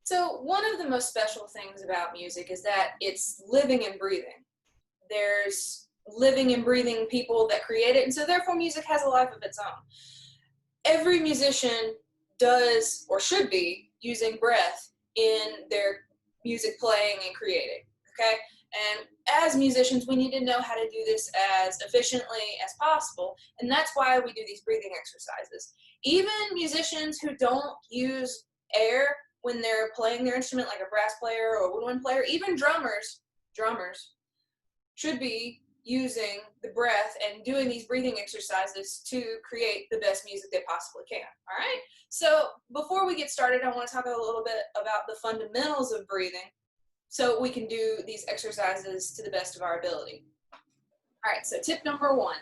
So one of the most special things about music is that it's living and breathing. There's living and breathing people that create it, and so therefore music has a life of its own. Every musician does or should be using breath in their music playing and creating. Okay? And as musicians, we need to know how to do this as efficiently as possible, and that's why we do these breathing exercises. Even musicians who don't use air when they're playing their instrument, like a brass player or a woodwind player, even drummers should be using the breath and doing these breathing exercises to create the best music they possibly can. All right. So before we get started, I want to talk a little bit about the fundamentals of breathing so we can do these exercises to the best of our ability. All right. So tip number one,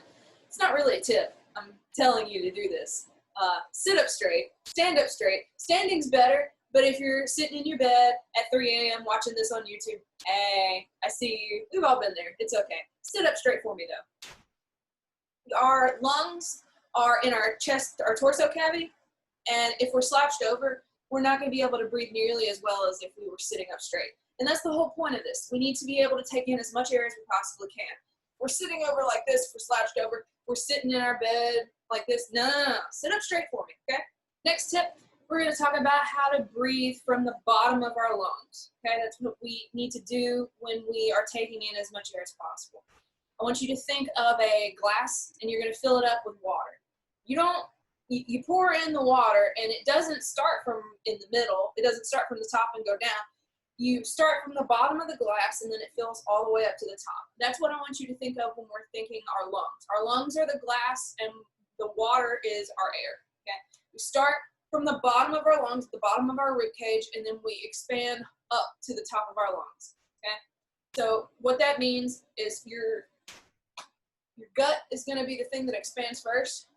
it's not really a tip. I'm telling you to do this. Sit up straight, stand up straight. Standing's better, but if you're sitting in your bed at 3 a.m. watching this on YouTube, hey, I see you. We've all been there. It's okay. Sit up straight for me, though. Our lungs are in our chest, our torso cavity, and if we're slouched over, we're not going to be able to breathe nearly as well as if we were sitting up straight. And that's the whole point of this. We need to be able to take in as much air as we possibly can. We're sitting over like this, we're slouched over, we're sitting in our bed like this. No. Sit up straight for me, okay? Next tip, we're going to talk about how to breathe from the bottom of our lungs, okay? That's what we need to do when we are taking in as much air as possible. I want you to think of a glass, and you're going to fill it up with water. You pour in the water, and it doesn't start from in the middle. It doesn't start from the top and go down. You start from the bottom of the glass, and then it fills all the way up to the top. That's what I want you to think of when we're thinking our lungs. Our lungs are the glass, and the water is our air. Okay? We start from the bottom of our lungs, the bottom of our rib cage, and then we expand up to the top of our lungs. Okay? So what that means is your gut is going to be the thing that expands first.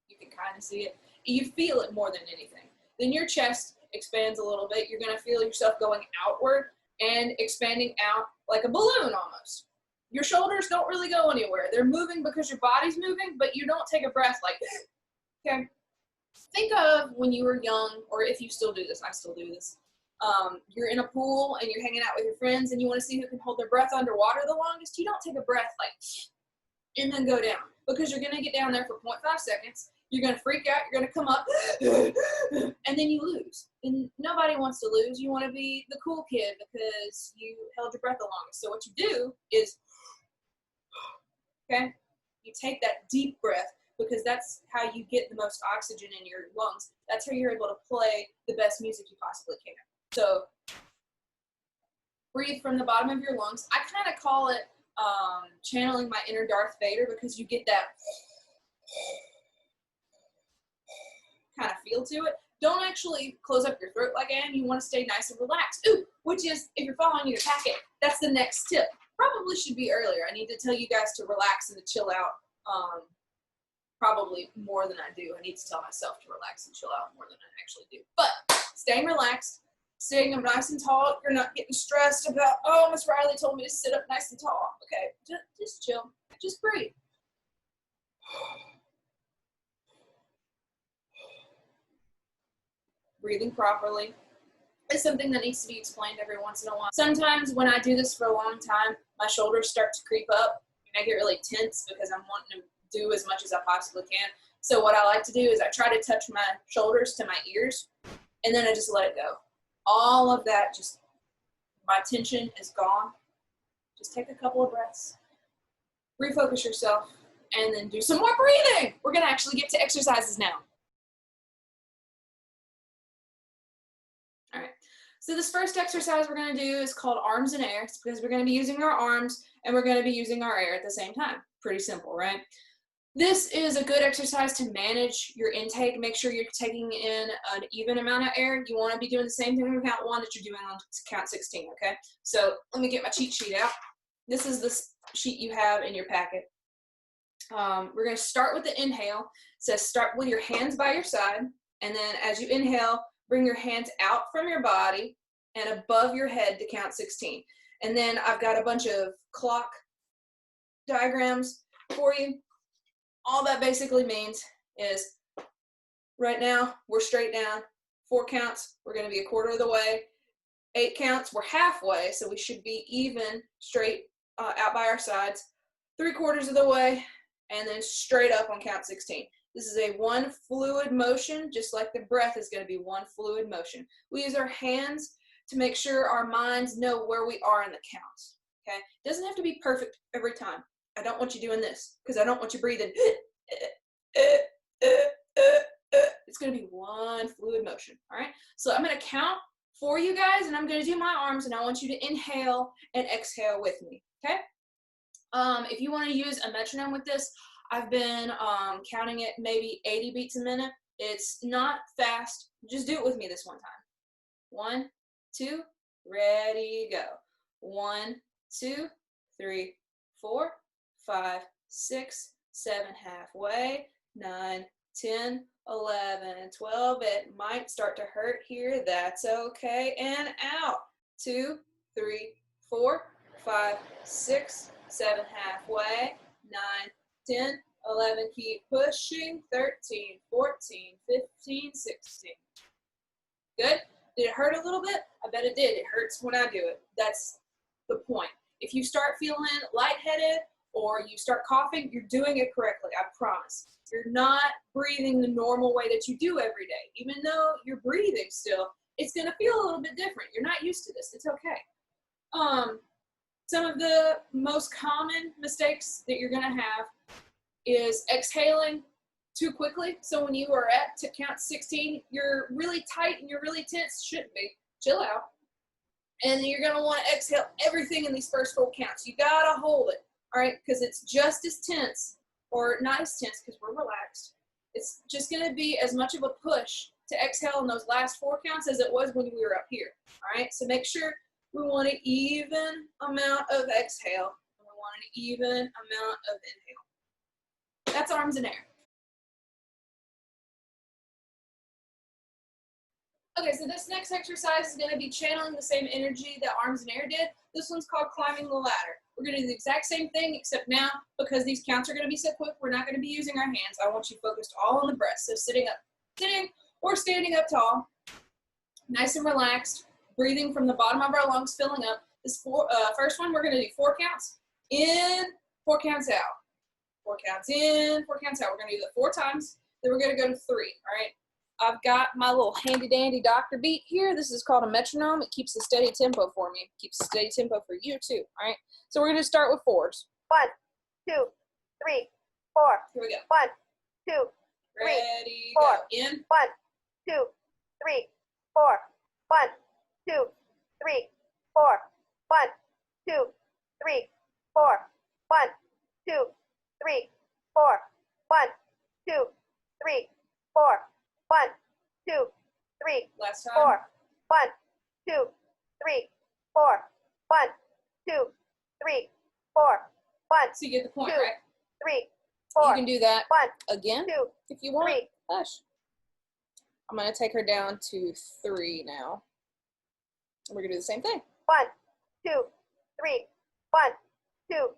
You can kind of see it. You feel it more than anything. Then your chest expands a little bit. You're going to feel yourself going outward and expanding out like a balloon almost. Your shoulders don't really go anywhere. They're moving because your body's moving, but you don't take a breath like that. Okay? Think of when you were young, or if you still do this, I still do this. You're in a pool and you're hanging out with your friends and you want to see who can hold their breath underwater the longest. You don't take a breath like and then go down, because you're going to get down there for 0.5 seconds. You're going to freak out. You're going to come up and then you lose. And nobody wants to lose. You want to be the cool kid because you held your breath the longest. So what you do is, okay, you take that deep breath, because that's how you get the most oxygen in your lungs. That's how you're able to play the best music you possibly can. So breathe from the bottom of your lungs. I kind of call it channeling my inner Darth Vader, because you get that kind of feel to it. Don't actually close up your throat like I am. You want to stay nice and relaxed. Ooh, which is, if you're following your packet, that's the next tip. Probably should be earlier. I need to tell you guys to relax and to chill out probably more than I do. I need to tell myself to relax and chill out more than I actually do. But staying relaxed, staying up nice and tall. You're not getting stressed about, oh, Miss Riley told me to sit up nice and tall. Okay, just chill. Just breathe. Breathing properly is something that needs to be explained every once in a while. Sometimes when I do this for a long time, my shoulders start to creep up and I get really tense because I'm wanting to do as much as I possibly can. So what I like to do is I try to touch my shoulders to my ears, and then I just let it go. All of that, just my tension is gone. Just take a couple of breaths, refocus yourself, and then do some more breathing. We're going to actually get to exercises now. All right. So this first exercise we're going to do is called arms in air. It's because we're going to be using our arms and we're going to be using our air at the same time. Pretty simple, right? This is a good exercise to manage your intake. Make sure you're taking in an even amount of air. You want to be doing the same thing on count 1 that you're doing on count 16, okay? So let me get my cheat sheet out. This is the sheet you have in your packet. We're going to start with the inhale. It says start with your hands by your side, and then as you inhale, bring your hands out from your body and above your head to count 16. And then I've got a bunch of clock diagrams for you. All that basically means is Right now, we're straight down. 4 counts, we're going to be a quarter of the way. 8 counts, we're halfway, so we should be even straight out by our sides. 3/4 of the way, and then straight up on count 16. This is a one fluid motion, just like the breath is going to be one fluid motion. We use our hands to make sure our minds know where we are in the counts. Okay? It doesn't have to be perfect every time. I don't want you doing this because I don't want you breathing. It's going to be one fluid motion. All right? So I'm going to count for you guys, and I'm going to do my arms, and I want you to inhale and exhale with me. Okay? If you want to use a metronome with this, I've been counting it maybe 80 beats a minute. It's not fast. Just do it with me this one time. 1, 2, ready, go. 1, 2, 3, 4, 5, 6, 7, halfway, 9, 10, 11, 12. It might start to hurt here. That's okay. And out. 2, 3, 4, 5, 6, 7, halfway, 9, 10, 11, keep pushing, 13, 14, 15, 16. Good? Did it hurt a little bit? I bet it did. It hurts when I do it. That's the point. If you start feeling lightheaded or you start coughing, you're doing it correctly, I promise. You're not breathing the normal way that you do every day. Even though you're breathing still, it's going to feel a little bit different. You're not used to this. It's okay. Some of the most common mistakes that you're going to have is exhaling too quickly. So when you are at to count 16, you're really tight and you're really tense. Shouldn't be. Chill out. And then you're going to want to exhale everything in these first 4 counts. You got to hold it, all right, because it's just as tense, or not as tense because we're relaxed. It's just going to be as much of a push to exhale in those last 4 counts as it was when we were up here, all right? So make sure we want an even amount of exhale, and we want an even amount of inhale. That's arms in air. Okay, so this next exercise is going to be channeling the same energy that arms in air did. This one's called climbing the ladder. We're going to do the exact same thing, except now, because these counts are going to be so quick, we're not going to be using our hands. I want you focused all on the breath. So sitting or standing up tall, nice and relaxed, breathing from the bottom of our lungs, filling up. This first one, we're going to do 4 counts in, 4 counts out. 4 counts in, 4 counts out. We're going to do that 4 times. Then we're going to go to 3, all right? I've got my little handy dandy doctor beat here. This is called a metronome. It keeps a steady tempo for me. It keeps a steady tempo for you too, all right? So we're going to start with 4s. 1, 2, 3, 4. Here we go. 1, 2, 3, Ready, 4. go. In. 1, 2, 3, 4. 1, 2, 3, 4. 1, 2, 3, 4. 1, 2, 3, 4. 1, 2, 3, 4. 1, 2, 3, Last time. 4. 1, 2, 3, 4. 1, 2, 3, 4. 1, So you get the point, 2, right? 3, 4. You can do that 1, again 2, if you want. 3. Hush. I'm going to take her down to 3 now. We're going to do the same thing. 1, 2, 3. 1, 2,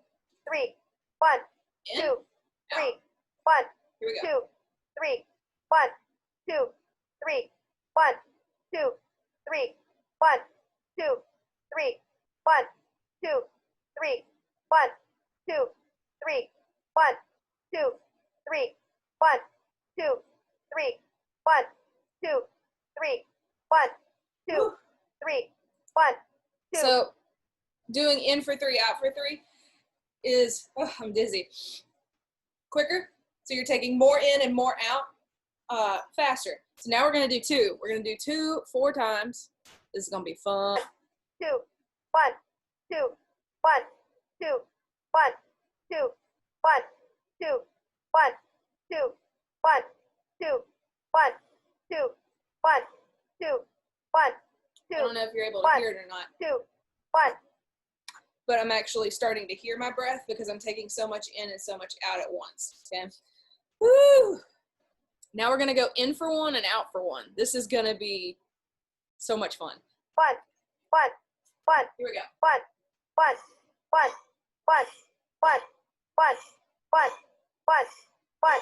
3. 1, In. 2, 3. Out. 1, Here we go. 2, 3. 1, 2, 3. 1, 2, 3. 1, 2, 3. 1, 2, 3. 1, 2, 3. 1, 2, 3. 1, 2, 3. 1, 2, 3. 1, 2, 3. 1, 2. So doing in for 3, out for 3 is, oh, I'm dizzy. Quicker. So you're taking more in and more out faster. So now we're going to do 2. We're going to do 2 4 times. This is going to be fun. 2, 1, 2, 1, 2, 1, 2, 1, 2, 1, 2, 1, 2, 1, 2, 1, 2, 1, 2. I don't know if you're able to hear it or not, 2, 1. but I'm actually starting to hear my breath because I'm taking so much in and so much out at once. Okay. Woo! Now we're going to go in for 1 and out for 1. This is going to be so much fun. 1, 1, 1. Here we go. 1, 1, 1, 1, 1, 1, 1, 1,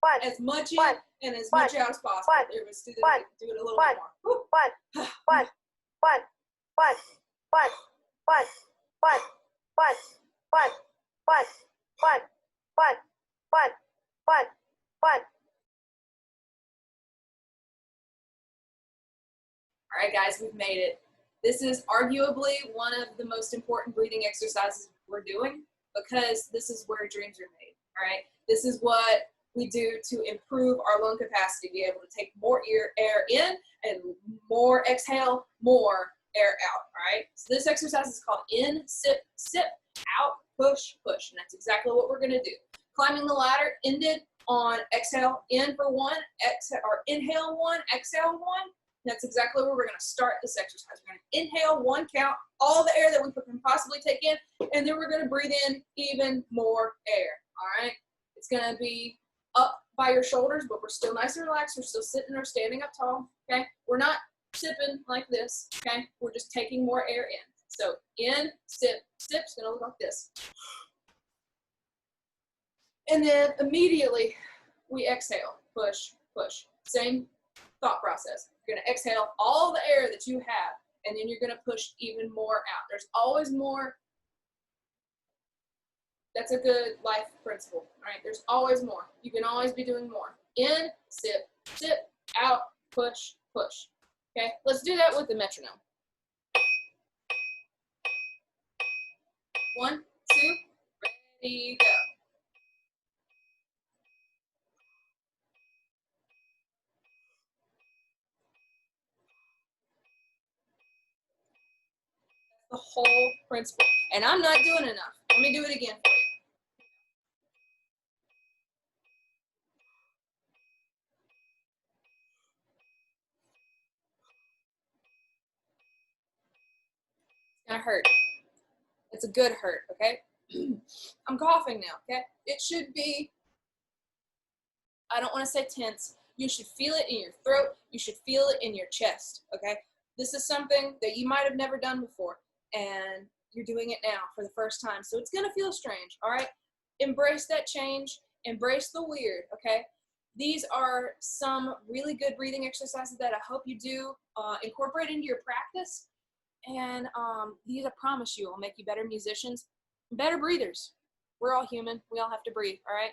1, one, as much in one, and as one, much out as possible. one, There, let's do, one, do it a little one, bit more. Woo. one, one, one, one, one, one, one, one, one, one, one, one, one, one, one. All right, guys, we've made it. This is arguably one of the most important breathing exercises we're doing because this is where dreams are made, all right? This is what we do to improve our lung capacity, be able to take more air in and more exhale, more air out, all right? So this exercise is called in, sip, sip, out, push, push, and that's exactly what we're gonna do. Climbing the ladder ended on exhale in for one, exhale, or inhale one, exhale one. That's exactly where we're going to start this exercise. We're going to inhale one count, all the air that we can possibly take in, and then we're going to breathe in even more air, all right? It's going to be up by your shoulders, but we're still nice and relaxed. We're still sitting or standing up tall, okay? We're not sipping like this, okay? We're just taking more air in. So in, sip, sip's going to look like this. And then immediately we exhale, push, push. Same thought process. You're going to exhale all the air that you have, and then you're going to push even more out. There's always more. That's a good life principle, right? There's always more. You can always be doing more. In, sip, sip, out, push, push. Okay, let's do that with the metronome. 1, 2, ready, go. The whole principle. And I'm not doing enough. Let me do it again for you. It's gonna hurt. It's a good hurt, okay? I'm coughing now, okay? It should be, I don't want to say tense. You should feel it in your throat. You should feel it in your chest, okay? This is something that you might have never done before, and you're doing it now for the first time. So it's going to feel strange, all right? Embrace that change. Embrace the weird, okay? These are some really good breathing exercises that I hope you do incorporate into your practice. And these, I promise you, will make you better musicians, better breathers. We're all human. We all have to breathe, all right?